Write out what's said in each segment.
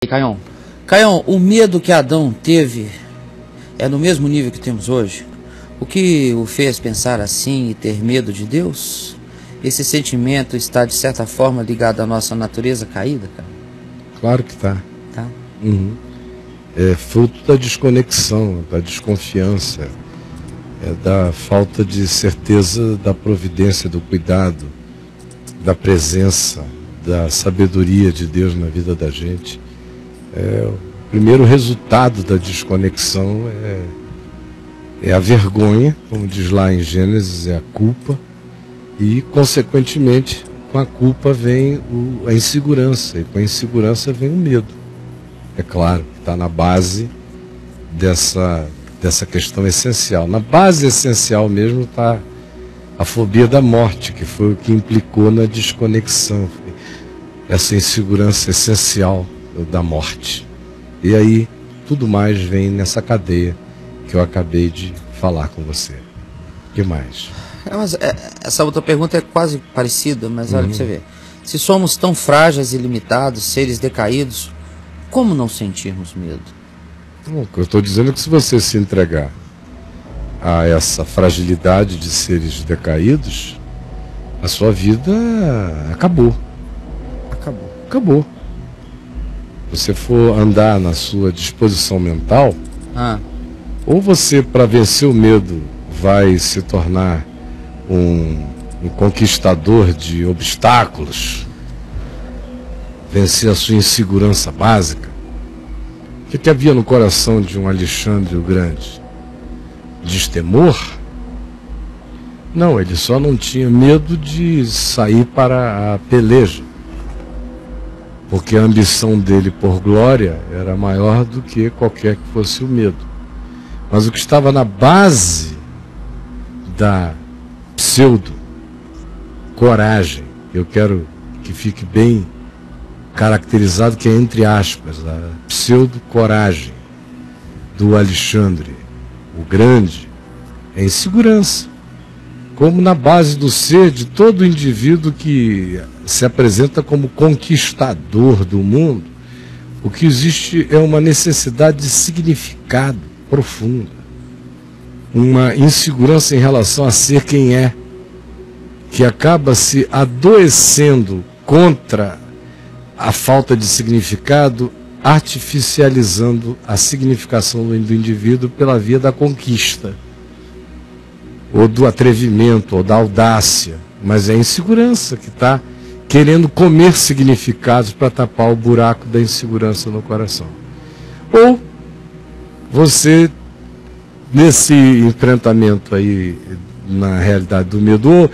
Caião. Caião, o medo que Adão teve é no mesmo nível que temos hoje? O que o fez pensar assim e ter medo de Deus? Esse sentimento está, de certa forma, ligado à nossa natureza caída, cara? Claro que está. Tá? Uhum. É fruto da desconexão, da desconfiança, da falta de certeza da providência, do cuidado, da presença, da sabedoria de Deus na vida da gente. O primeiro resultado da desconexão é a vergonha, como diz lá em Gênesis, é a culpa, e consequentemente com a culpa vem a insegurança, e com a insegurança vem o medo. É claro, está na base dessa questão essencial. Na base essencial mesmo está a fobia da morte, que foi o que implicou na desconexão, essa insegurança essencial da morte. E aí tudo mais vem nessa cadeia que eu acabei de falar com você. O que mais? Essa outra pergunta é quase parecida, mas olha pra você ver. Se somos tão frágeis e limitados, seres decaídos, como não sentirmos medo? Eu estou dizendo que se você se entregar a essa fragilidade de seres decaídos, a sua vida acabou. Acabou. Você for andar na sua disposição mental, ou você, para vencer o medo, vai se tornar um conquistador de obstáculos, vencer a sua insegurança básica. O que havia no coração de um Alexandre o Grande? Destemor? Não, ele só não tinha medo de sair para a peleja, porque a ambição dele por glória era maior do que qualquer que fosse o medo. Mas o que estava na base da pseudo-coragem, eu quero que fique bem caracterizado, que é entre aspas, a pseudo-coragem do Alexandre o Grande, é insegurança. Como na base do ser de todo indivíduo que se apresenta como conquistador do mundo, o que existe é uma necessidade de significado profunda, uma insegurança em relação a ser quem é, que acaba se adoecendo contra a falta de significado, artificializando a significação do indivíduo pela via da conquista, ou do atrevimento, ou da audácia. Mas é a insegurança que está querendo comer significados para tapar o buraco da insegurança no coração. Ou você, nesse enfrentamento aí, na realidade do medo, ou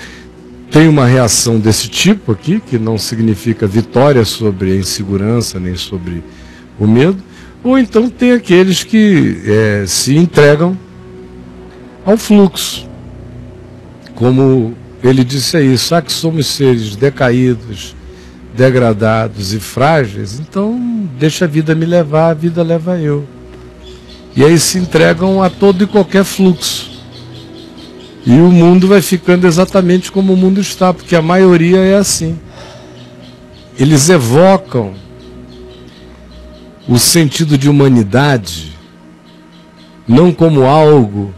tem uma reação desse tipo aqui, que não significa vitória sobre a insegurança, nem sobre o medo, ou então tem aqueles que se entregam ao fluxo. Como ele disse aí, já que somos seres decaídos, degradados e frágeis, então deixa a vida me levar, a vida leva eu. E aí se entregam a todo e qualquer fluxo. E o mundo vai ficando exatamente como o mundo está, porque a maioria é assim. Eles evocam o sentido de humanidade não como algo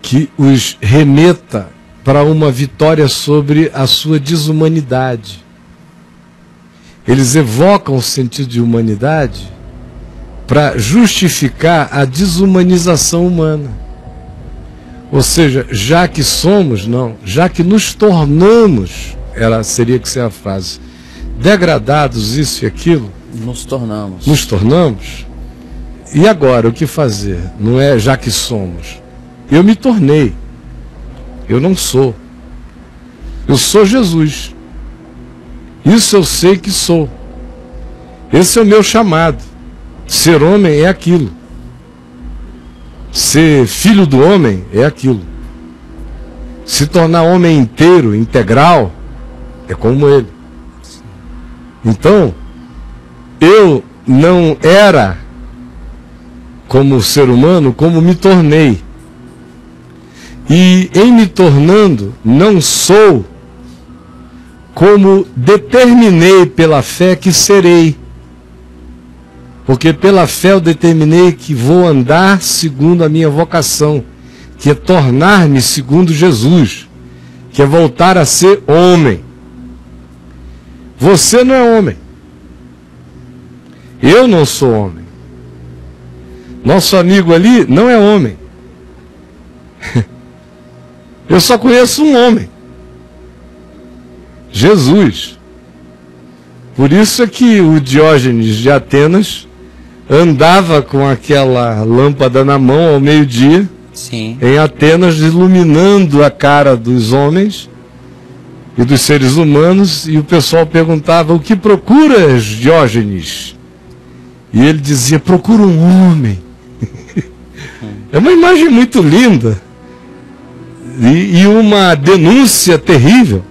que os remeta para uma vitória sobre a sua desumanidade. Eles evocam o sentido de humanidade para justificar a desumanização humana. Ou seja, já que somos, já que nos tornamos, seria que ser a frase, degradados, isso e aquilo. Nos tornamos. Nos tornamos. E agora, o que fazer? Não é já que somos. Eu me tornei. Eu não sou. Eu sou Jesus. Isso eu sei que sou. Esse é o meu chamado. Ser homem é aquilo. Ser filho do homem é aquilo. Se tornar homem inteiro, integral, é como ele. Então, eu não era como ser humano, como me tornei. E em me tornando, não sou como determinei pela fé que serei. Porque pela fé eu determinei que vou andar segundo a minha vocação, que é tornar-me segundo Jesus, que é voltar a ser homem. Você não é homem. Eu não sou homem. Nosso amigo ali não é homem. Eu só conheço um homem. Jesus. Por isso é que o Diógenes de Atenas andava com aquela lâmpada na mão ao meio-dia, em Atenas, iluminando a cara dos homens e dos seres humanos, e o pessoal perguntava: o que procuras, Diógenes? E ele dizia: procura um homem. É uma imagem muito linda e uma denúncia terrível.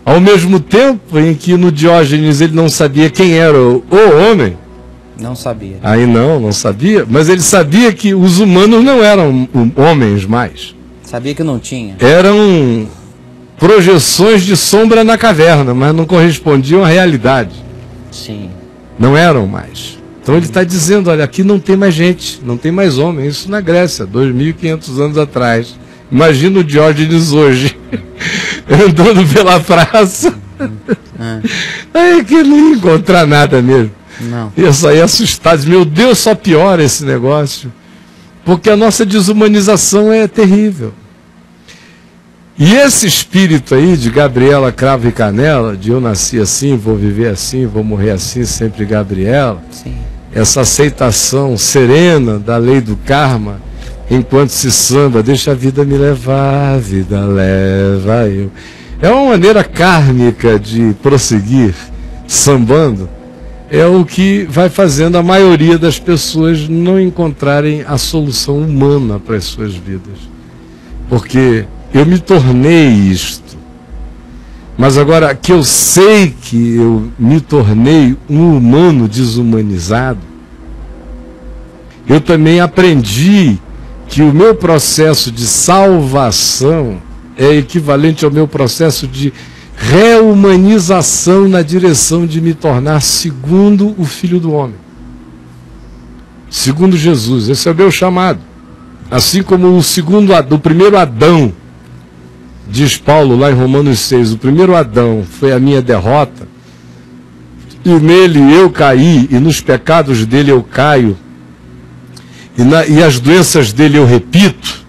Ao mesmo tempo em que no Diógenes ele não sabia quem era o homem. Não sabia. Aí não sabia, mas ele sabia que os humanos não eram homens mais. Sabia que não tinha. Eram projeções de sombra na caverna, mas não correspondiam à realidade. Sim. Não eram mais. Então ele está dizendo: olha, aqui não tem mais gente, não tem mais homem. Isso na Grécia, 2.500 anos atrás. Imagina o Diógenes hoje, andando pela praça. É que não ia encontrar nada mesmo. Não. Ia sair assustado. Meu Deus, só piora esse negócio. Porque a nossa desumanização é terrível. E esse espírito aí de Gabriela Cravo e Canela, de eu nasci assim, vou viver assim, vou morrer assim, sempre Gabriela. Sim. Essa aceitação serena da lei do karma, enquanto se samba: deixa a vida me levar, a vida leva eu. É uma maneira kármica de prosseguir sambando. É o que vai fazendo a maioria das pessoas não encontrarem a solução humana para as suas vidas. Porque eu me tornei isto. Mas agora que eu sei que eu me tornei um humano desumanizado, eu também aprendi que o meu processo de salvação é equivalente ao meu processo de reumanização na direção de me tornar segundo o Filho do Homem. Segundo Jesus. Esse é o meu chamado. Assim como o primeiro Adão, diz Paulo lá em Romanos 6, o primeiro Adão foi a minha derrota, e nele eu caí, e nos pecados dele eu caio, e as doenças dele eu repito.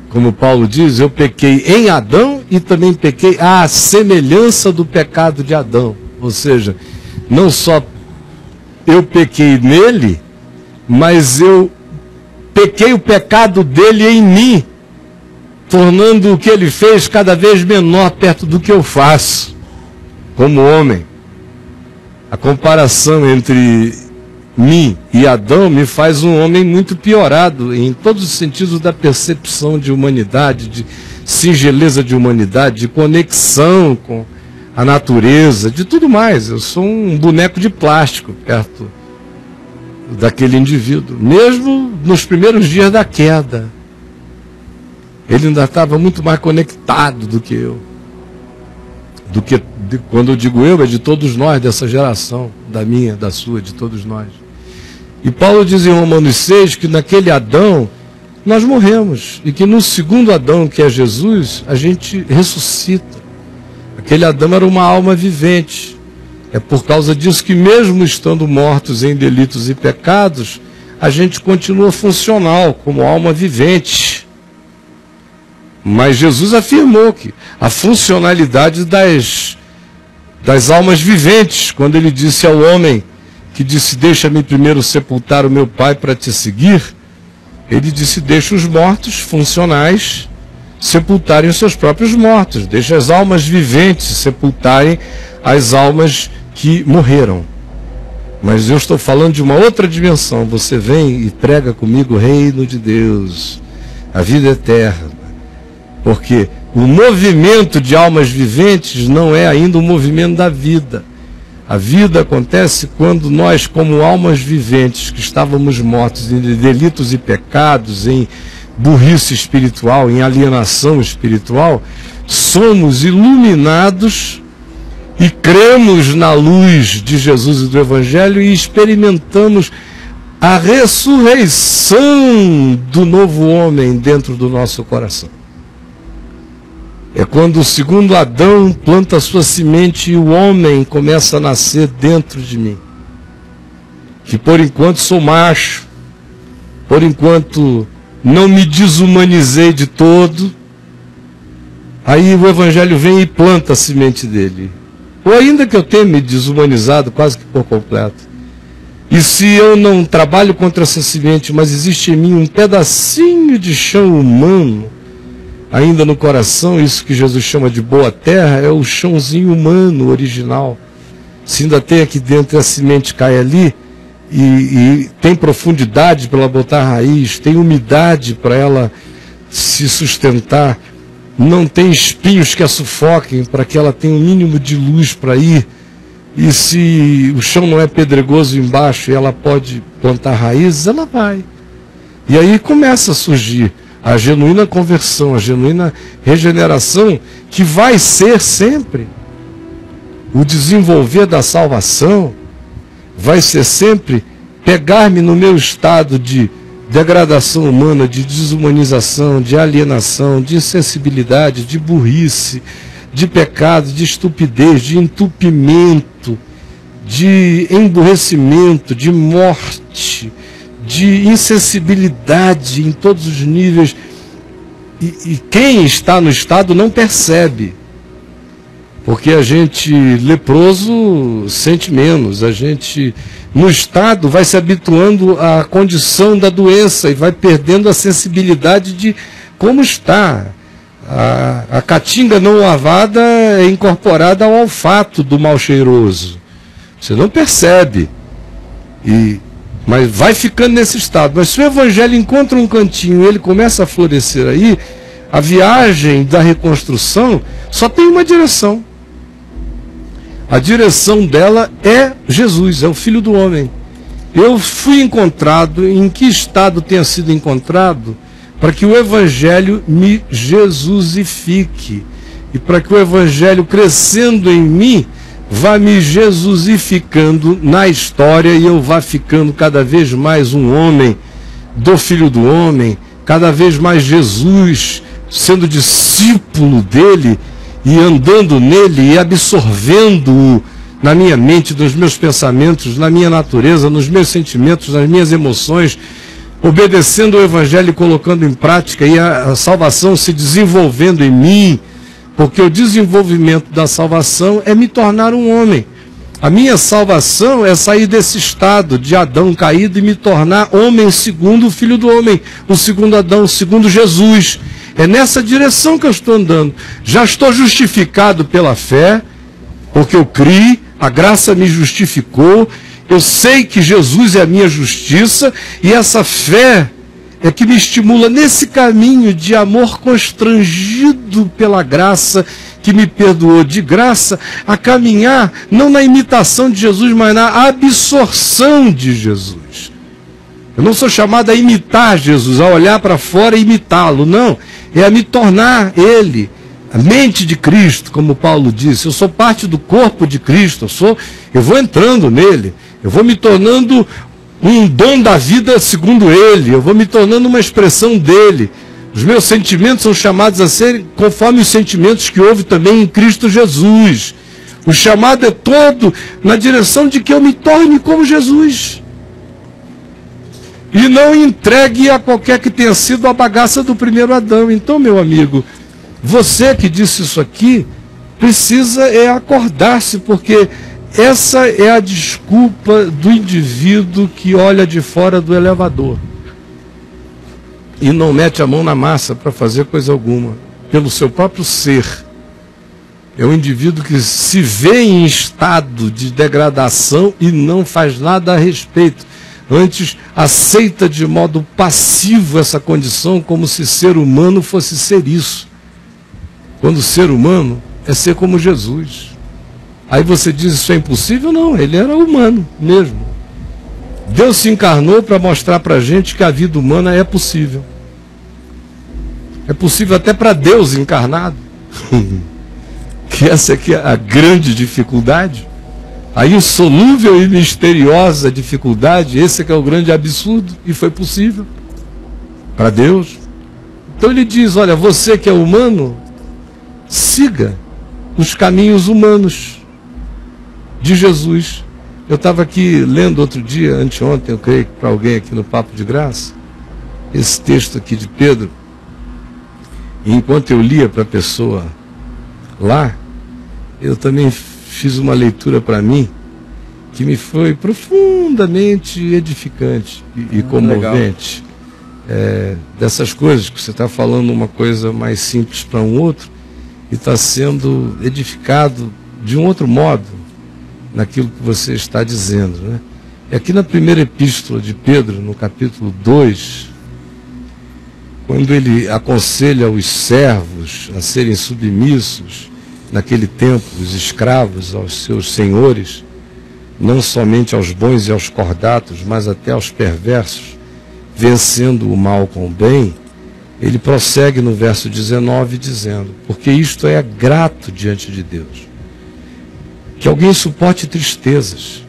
Como Paulo diz, eu pequei em Adão e também pequei à semelhança do pecado de Adão. Ou seja, não só eu pequei nele, mas eu pequei o pecado dele em mim, tornando o que ele fez cada vez menor perto do que eu faço, como homem. A comparação entre mim e Adão me faz um homem muito piorado em todos os sentidos da percepção de humanidade, de singeleza de humanidade, de conexão com a natureza, de tudo mais. Eu sou um boneco de plástico perto daquele indivíduo, mesmo nos primeiros dias da queda. Ele ainda estava muito mais conectado do que eu. Quando eu digo eu, é de todos nós, dessa geração, da minha, da sua, de todos nós. E Paulo diz em Romanos 6 que naquele Adão nós morremos, e que no segundo Adão, que é Jesus, a gente ressuscita. Aquele Adão era uma alma vivente. É por causa disso que, mesmo estando mortos em delitos e pecados, a gente continua funcional, como alma vivente. Mas Jesus afirmou que a funcionalidade das almas viventes, quando ele disse ao homem que disse: deixa-me primeiro sepultar o meu pai para te seguir, ele disse: deixa os mortos funcionais sepultarem os seus próprios mortos, deixa as almas viventes sepultarem as almas que morreram. Mas eu estou falando de uma outra dimensão. Você vem e prega comigo o reino de Deus, a vida eterna. Porque o movimento de almas viventes não é ainda o movimento da vida. A vida acontece quando nós, como almas viventes, que estávamos mortos em delitos e pecados, em burrice espiritual, em alienação espiritual, somos iluminados e cremos na luz de Jesus e do Evangelho e experimentamos a ressurreição do novo homem dentro do nosso coração. É quando o segundo Adão planta a sua semente e o homem começa a nascer dentro de mim. Que por enquanto sou macho, por enquanto não me desumanizei de todo, aí o Evangelho vem e planta a semente dele. Ou ainda que eu tenha me desumanizado quase que por completo. E se eu não trabalho contra essa semente, mas existe em mim um pedacinho de chão humano, ainda no coração, isso que Jesus chama de boa terra, é o chãozinho humano original. Se ainda tem aqui dentro, a semente cai ali, e tem profundidade para ela botar raiz, tem umidade para ela se sustentar, não tem espinhos que a sufoquem para que ela tenha um mínimo de luz para ir, e se o chão não é pedregoso embaixo e ela pode plantar raízes, ela vai. E aí começa a surgir a genuína conversão, a genuína regeneração, que vai ser sempre o desenvolver da salvação, vai ser sempre pegar-me no meu estado de degradação humana, de desumanização, de alienação, de insensibilidade, de burrice, de pecado, de estupidez, de entupimento, de emburrecimento, de morte, de insensibilidade em todos os níveis. E quem está no estado não percebe. Porque a gente leproso sente menos, a gente no estado vai se habituando à condição da doença e vai perdendo a sensibilidade de como está. A caatinga não lavada é incorporada ao olfato do mal cheiroso. Você não percebe, mas vai ficando nesse estado. Mas se o Evangelho encontra um cantinho e ele começa a florescer aí, a viagem da reconstrução só tem uma direção. A direção dela é Jesus, é o Filho do Homem. Eu fui encontrado, em que estado tenha sido encontrado, para que o Evangelho me jesusifique. E para que o Evangelho, crescendo em mim, vá me jesusificando na história e eu vá ficando cada vez mais um homem do Filho do Homem, cada vez mais Jesus, sendo discípulo dele, e andando nele e absorvendo-o na minha mente, nos meus pensamentos, na minha natureza, nos meus sentimentos, nas minhas emoções, obedecendo o Evangelho e colocando em prática, e a salvação se desenvolvendo em mim, porque o desenvolvimento da salvação é me tornar um homem. A minha salvação é sair desse estado de Adão caído e me tornar homem segundo o Filho do Homem, o segundo Adão, o segundo Jesus. É nessa direção que eu estou andando. Já estou justificado pela fé, porque eu criei, a graça me justificou, eu sei que Jesus é a minha justiça, e essa fé é que me estimula nesse caminho de amor constrangido pela graça que me perdoou de graça, a caminhar não na imitação de Jesus, mas na absorção de Jesus. Eu não sou chamado a imitar Jesus, a olhar para fora e imitá-lo, não. É a me tornar Ele, a mente de Cristo, como Paulo disse. Eu sou parte do corpo de Cristo, eu vou entrando nele, eu vou me tornando um dom da vida segundo Ele, eu vou me tornando uma expressão dele. Os meus sentimentos são chamados a serem conforme os sentimentos que houve também em Cristo Jesus. O chamado é todo na direção de que eu me torne como Jesus. E não entregue a qualquer que tenha sido a bagaça do primeiro Adão. Então, meu amigo, você que disse isso aqui, precisa acordar-se, porque essa é a desculpa do indivíduo que olha de fora do elevador e não mete a mão na massa para fazer coisa alguma, pelo seu próprio ser. É um indivíduo que se vê em estado de degradação e não faz nada a respeito. Antes, aceita de modo passivo essa condição, como se ser humano fosse ser isso. Quando ser humano é ser como Jesus. Aí você diz, isso é impossível? Não, ele era humano mesmo. Deus se encarnou para mostrar para a gente que a vida humana é possível. É possível até para Deus encarnado. que essa aqui é a grande dificuldade, a insolúvel e misteriosa dificuldade, esse que é o grande absurdo, e foi possível para Deus. Então ele diz, olha, você que é humano, siga os caminhos humanos de Jesus. Eu estava aqui lendo outro dia, anteontem, eu creio que para alguém aqui no Papo de Graça, esse texto aqui de Pedro, e enquanto eu lia para a pessoa lá, eu também fiz uma leitura para mim, que me foi profundamente edificante e comovente. Dessas coisas que você está falando, uma coisa mais simples para um outro, e está sendo edificado de um outro modo naquilo que você está dizendo, né? E aqui na primeira epístola de Pedro, no capítulo 2, quando ele aconselha os servos a serem submissos, naquele tempo, os escravos aos seus senhores, não somente aos bons e aos cordatos, mas até aos perversos, vencendo o mal com o bem, ele prossegue no verso 19 dizendo, porque isto é grato diante de Deus, que alguém suporte tristezas,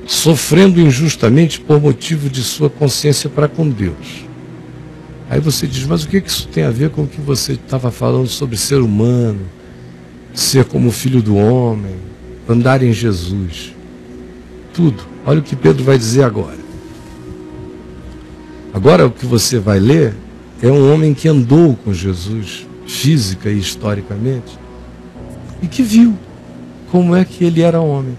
sofrendo injustamente por motivo de sua consciência para com Deus. Aí você diz, mas o que isso tem a ver com o que você estava falando sobre ser humano, ser como filho do homem, andar em Jesus? Tudo. Olha o que Pedro vai dizer agora. Agora o que você vai ler é um homem que andou com Jesus, física e historicamente, e que viu como é que ele era homem.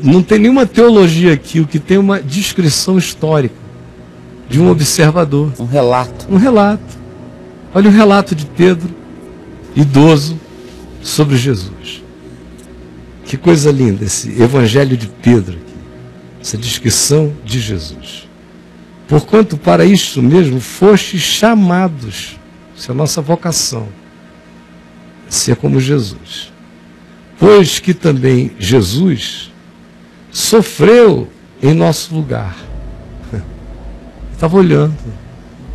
Não tem nenhuma teologia aqui, o que tem uma descrição histórica de um observador. Um relato. Um relato. Olha o relato de Pedro, idoso, sobre Jesus. Que coisa linda esse evangelho de Pedro aqui, essa descrição de Jesus. Porquanto para isto mesmo fostes chamados, isso é a nossa vocação, ser como Jesus. Pois que também Jesus sofreu em nosso lugar. Estava olhando,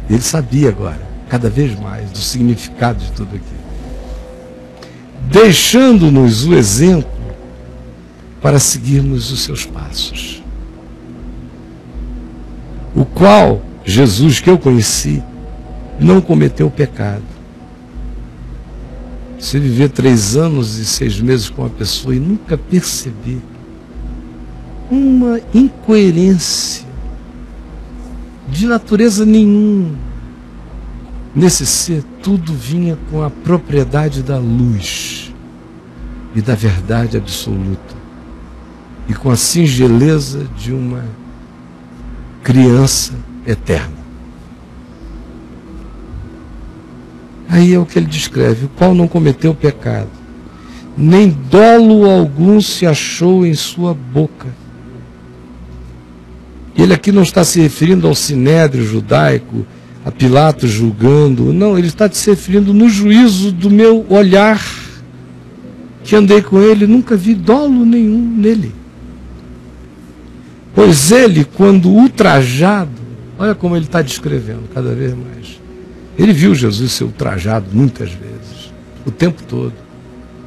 ele sabia agora, cada vez mais, do significado de tudo aquilo. Deixando-nos o exemplo para seguirmos os seus passos. O qual, Jesus, que eu conheci, não cometeu pecado. Você viver 3 anos e 6 meses com uma pessoa e nunca perceber uma incoerência de natureza nenhuma nesse ser, tudo vinha com a propriedade da luz e da verdade absoluta e com a singeleza de uma criança eterna. Aí é o que ele descreve, o qual não cometeu pecado, nem dolo algum se achou em sua boca. Ele aqui não está se referindo ao sinédrio judaico, a Pilatos julgando, não, ele está se referindo no juízo do meu olhar, que andei com ele, nunca vi dolo nenhum nele. Pois ele, quando ultrajado, olha como ele está descrevendo cada vez mais. Ele viu Jesus ser ultrajado muitas vezes, o tempo todo.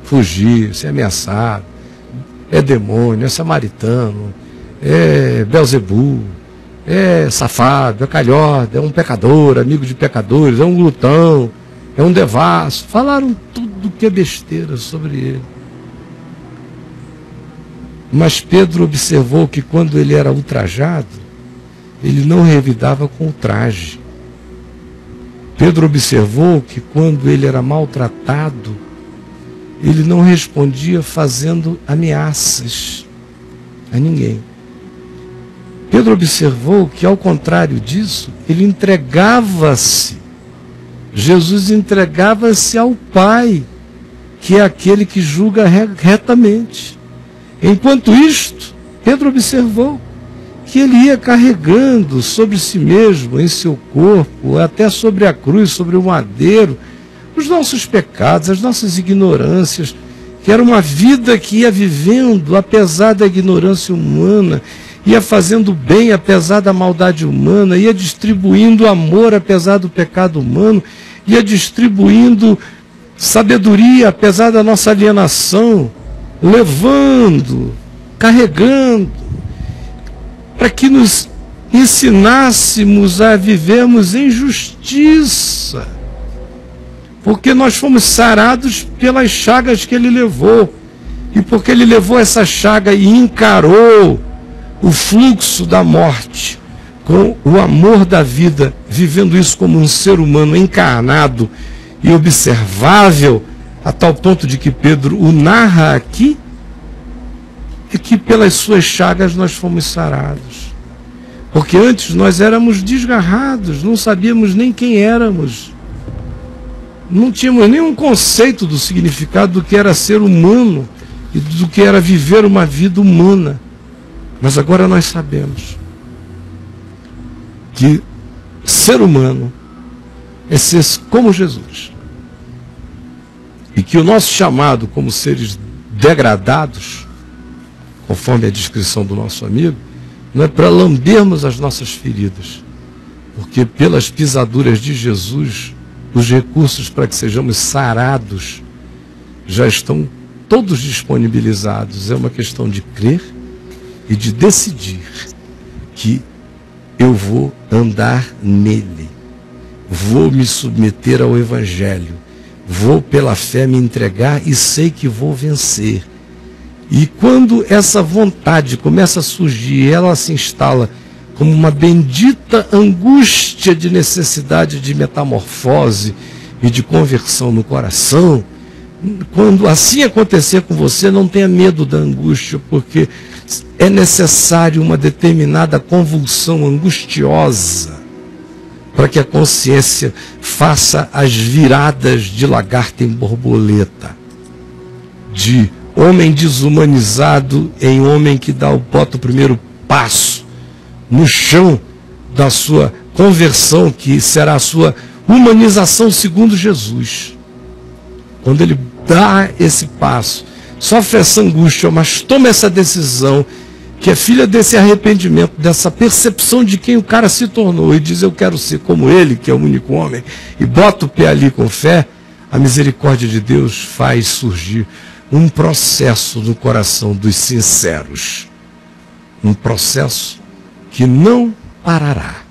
Fugir, ser ameaçado, é demônio, é samaritano, é Belzebu, é safado, é calhorda, é um pecador, amigo de pecadores, é um glutão, é um devasso. Falaram tudo que é besteira sobre ele. Mas Pedro observou que quando ele era ultrajado, ele não revidava com ultraje. Pedro observou que quando ele era maltratado, ele não respondia fazendo ameaças a ninguém. Pedro observou que, ao contrário disso, ele entregava-se. Jesus entregava-se ao Pai, que é aquele que julga retamente. Enquanto isto, Pedro observou que ele ia carregando sobre si mesmo, em seu corpo, até sobre a cruz, sobre o madeiro, os nossos pecados, as nossas ignorâncias, que era uma vida que ia vivendo apesar da ignorância humana, ia fazendo bem apesar da maldade humana, ia distribuindo amor apesar do pecado humano, ia distribuindo Sabedoria, apesar da nossa alienação, levando, carregando, para que nos ensinássemos a vivermos em justiça, porque nós fomos sarados pelas chagas que ele levou, e porque ele levou essa chaga e encarou o fluxo da morte com o amor da vida, vivendo isso como um ser humano encarnado e observável, a tal ponto de que Pedro o narra aqui, é que pelas suas chagas nós fomos sarados. Porque antes nós éramos desgarrados, não sabíamos nem quem éramos. Não tínhamos nenhum conceito do significado do que era ser humano e do que era viver uma vida humana. Mas agora nós sabemos que ser humano é ser como Jesus. E que o nosso chamado como seres degradados, conforme a descrição do nosso amigo, não é para lambermos as nossas feridas, porque pelas pisaduras de Jesus, os recursos para que sejamos sarados já estão todos disponibilizados. É uma questão de crer e de decidir que eu vou andar nele, vou me submeter ao Evangelho, vou pela fé me entregar e sei que vou vencer. E quando essa vontade começa a surgir, ela se instala como uma bendita angústia de necessidade de metamorfose e de conversão no coração. Quando assim acontecer com você, não tenha medo da angústia, porque é necessário uma determinada convulsão angustiosa para que a consciência faça as viradas de lagarta em borboleta, de homem desumanizado em homem que bota o primeiro passo no chão da sua conversão, que será a sua humanização segundo Jesus. Quando ele dá esse passo, sofre essa angústia, mas toma essa decisão, que é filha desse arrependimento, dessa percepção de quem o cara se tornou, e diz: eu quero ser como ele, que é o único homem, e bota o pé ali com fé, a misericórdia de Deus faz surgir um processo no coração dos sinceros, um processo que não parará.